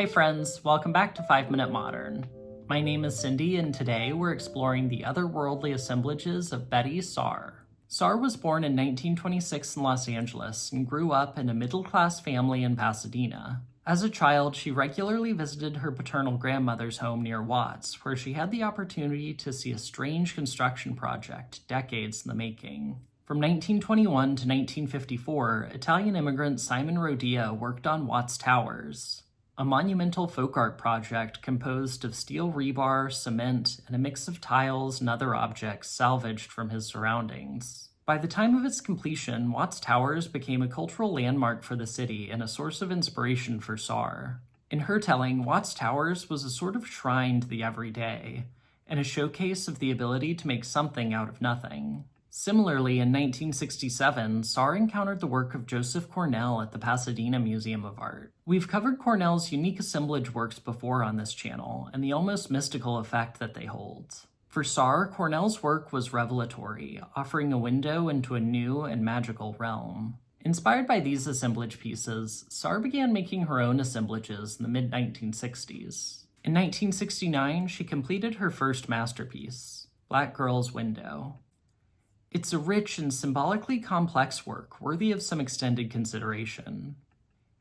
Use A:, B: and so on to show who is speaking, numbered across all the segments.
A: Hi friends, welcome back to 5 Minute Modern. My name is Cindy and today we're exploring the otherworldly assemblages of Betye Saar. Saar was born in 1926 in Los Angeles and grew up in a middle-class family in Pasadena. As a child, she regularly visited her paternal grandmother's home near Watts, where she had the opportunity to see a strange construction project decades in the making. From 1921 to 1954, Italian immigrant Simon Rodia worked on Watts Towers, a monumental folk art project composed of steel rebar, cement, and a mix of tiles and other objects salvaged from his surroundings. By the time of its completion, Watts Towers became a cultural landmark for the city and a source of inspiration for Saar. In her telling, Watts Towers was a sort of shrine to the everyday, and a showcase of the ability to make something out of nothing. Similarly, in 1967, Saar encountered the work of Joseph Cornell at the Pasadena Museum of Art. We've covered Cornell's unique assemblage works before on this channel, and the almost mystical effect that they hold. For Saar, Cornell's work was revelatory, offering a window into a new and magical realm. Inspired by these assemblage pieces, Saar began making her own assemblages in the mid-1960s. In 1969, she completed her first masterpiece, Black Girl's Window. It's a rich and symbolically complex work worthy of some extended consideration.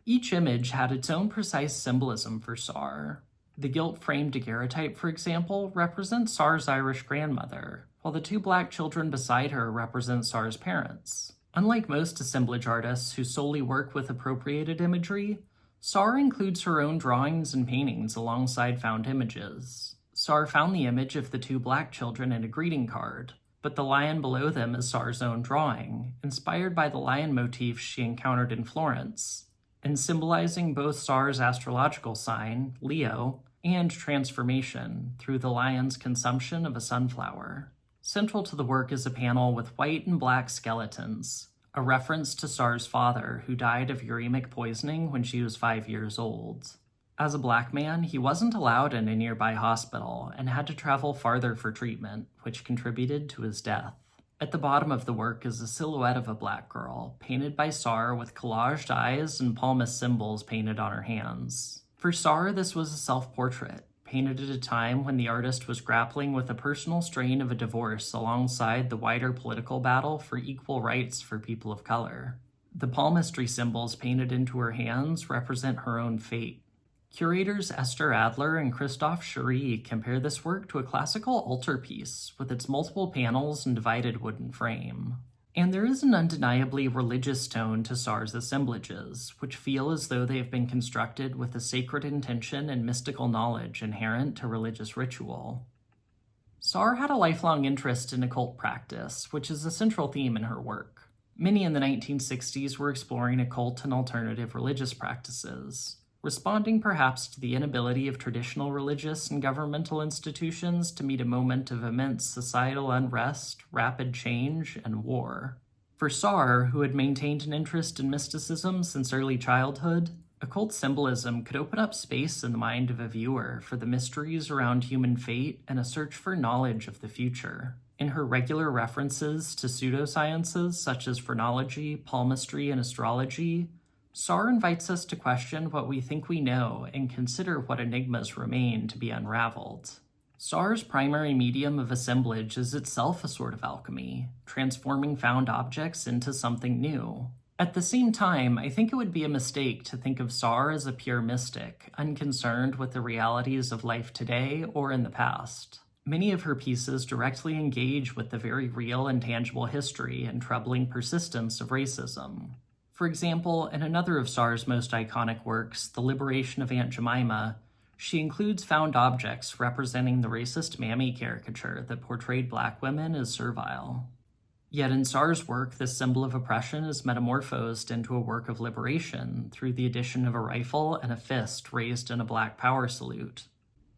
A: Each image had its own precise symbolism for Saar. The gilt-framed daguerreotype, for example, represents Saar's Irish grandmother, while the two black children beside her represent Saar's parents. Unlike most assemblage artists who solely work with appropriated imagery, Saar includes her own drawings and paintings alongside found images. Saar found the image of the two black children in a greeting card, but the lion below them is Saar's own drawing, inspired by the lion motif she encountered in Florence, and symbolizing both Saar's astrological sign, Leo, and transformation through the lion's consumption of a sunflower. Central to the work is a panel with white and black skeletons, a reference to Saar's father, who died of uremic poisoning when she was 5 years old. As a black man, he wasn't allowed in a nearby hospital and had to travel farther for treatment, which contributed to his death. At the bottom of the work is a silhouette of a black girl, painted by Saar with collaged eyes and palmist symbols painted on her hands. For Saar, this was a self-portrait, painted at a time when the artist was grappling with the personal strain of a divorce alongside the wider political battle for equal rights for people of color. The palmistry symbols painted into her hands represent her own fate. Curators Esther Adler and Christophe Cherix compare this work to a classical altarpiece with its multiple panels and divided wooden frame. And there is an undeniably religious tone to Saar's assemblages, which feel as though they have been constructed with a sacred intention and mystical knowledge inherent to religious ritual. Saar had a lifelong interest in occult practice, which is a central theme in her work. Many in the 1960s were exploring occult and alternative religious practices, responding perhaps to the inability of traditional religious and governmental institutions to meet a moment of immense societal unrest, rapid change, and war. For Saar, who had maintained an interest in mysticism since early childhood, occult symbolism could open up space in the mind of a viewer for the mysteries around human fate and a search for knowledge of the future. In her regular references to pseudosciences such as phrenology, palmistry, and astrology, Saar invites us to question what we think we know and consider what enigmas remain to be unraveled. Saar's primary medium of assemblage is itself a sort of alchemy, transforming found objects into something new. At the same time, I think it would be a mistake to think of Saar as a pure mystic, unconcerned with the realities of life today or in the past. Many of her pieces directly engage with the very real and tangible history and troubling persistence of racism. For example, in another of Saar's most iconic works, The Liberation of Aunt Jemima, she includes found objects representing the racist Mammy caricature that portrayed black women as servile. Yet in Saar's work, this symbol of oppression is metamorphosed into a work of liberation through the addition of a rifle and a fist raised in a black power salute.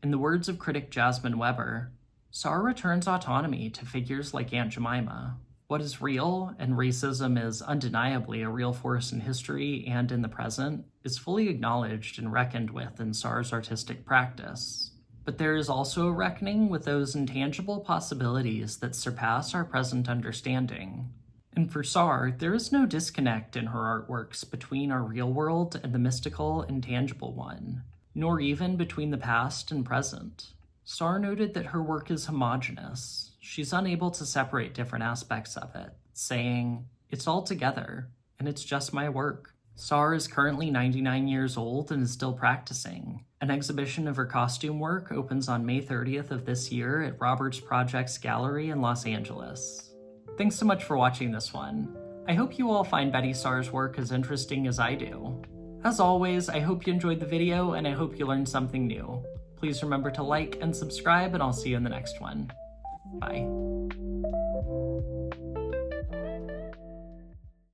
A: In the words of critic Jasmine Weber, Saar returns autonomy to figures like Aunt Jemima. What is real, and racism is undeniably a real force in history and in the present, is fully acknowledged and reckoned with in Saar's artistic practice. But there is also a reckoning with those intangible possibilities that surpass our present understanding. And for Saar, there is no disconnect in her artworks between our real world and the mystical, intangible one. nor even between the past and present. Saar noted that her work is homogeneous. She's unable to separate different aspects of it, saying, "It's all together, and it's just my work." Saar is currently 99 years old and is still practicing. An exhibition of her costume work opens on May 30th of this year at Roberts Projects Gallery in Los Angeles. Thanks so much for watching this one. I hope you all find Betye Saar's work as interesting as I do. As always, I hope you enjoyed the video and I hope you learned something new. Please remember to like and subscribe, and I'll see you in the next one. Bye.